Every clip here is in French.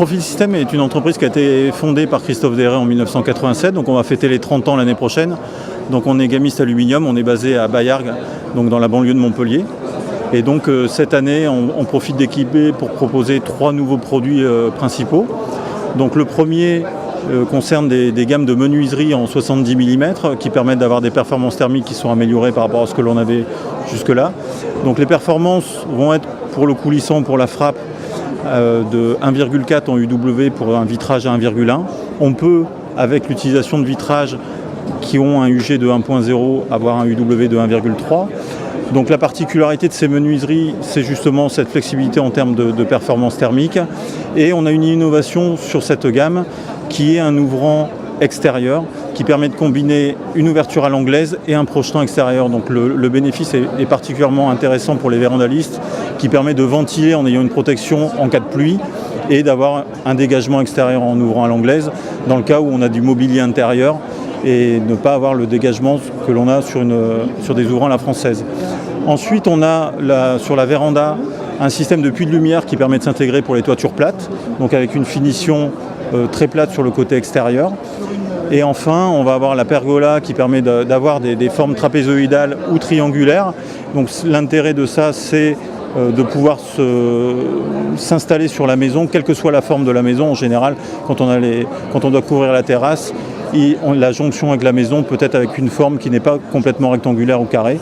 Profil System est une entreprise qui a été fondée par Christophe Deray en 1987, donc on va fêter les 30 ans l'année prochaine. Donc on est gamiste aluminium, on est basé à Baillargues, donc dans la banlieue de Montpellier. Et donc cette année, on profite d'équiper pour proposer 3 nouveaux produits principaux. Donc le premier concerne des gammes de menuiserie en 70 mm qui permettent d'avoir des performances thermiques qui sont améliorées par rapport à ce que l'on avait jusque-là. Donc les performances vont être pour le coulissant, pour la frappe, de 1,4 en UW pour un vitrage à 1,1. On peut, avec l'utilisation de vitrages qui ont un UG de 1.0, avoir un UW de 1,3. Donc la particularité de ces menuiseries, c'est justement cette flexibilité en termes de performance thermique. Et on a une innovation sur cette gamme qui est un ouvrant extérieur qui permet de combiner une ouverture à l'anglaise et un projetant extérieur. Donc le bénéfice est particulièrement intéressant pour les vérandalistes, qui permet de ventiler en ayant une protection en cas de pluie et d'avoir un dégagement extérieur en ouvrant à l'anglaise dans le cas où on a du mobilier intérieur et ne pas avoir le dégagement que l'on a sur des ouvrants à la française. Ensuite, on a sur la véranda un système de puits de lumière qui permet de s'intégrer pour les toitures plates, donc avec une finition très plate sur le côté extérieur. Et enfin, on va avoir la pergola qui permet d'avoir des formes trapézoïdales ou triangulaires. Donc l'intérêt de ça, c'est de pouvoir s'installer sur la maison, quelle que soit la forme de la maison. En général, quand on doit couvrir la terrasse, la jonction avec la maison peut être avec une forme qui n'est pas complètement rectangulaire ou carrée.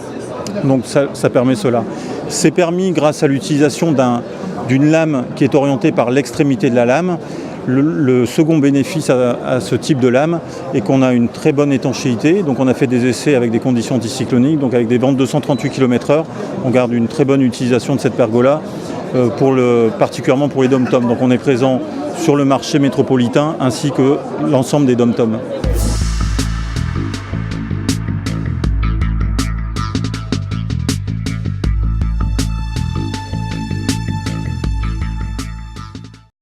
Donc ça permet cela. C'est permis grâce à l'utilisation d'une lame qui est orientée par l'extrémité de la lame. Le second bénéfice à ce type de lame est qu'on a une très bonne étanchéité. Donc on a fait des essais avec des conditions anticycloniques, donc avec des vents de 238 km/h. On garde une très bonne utilisation de cette pergola, particulièrement pour les dom-toms. Donc on est présent sur le marché métropolitain ainsi que l'ensemble des dom-toms.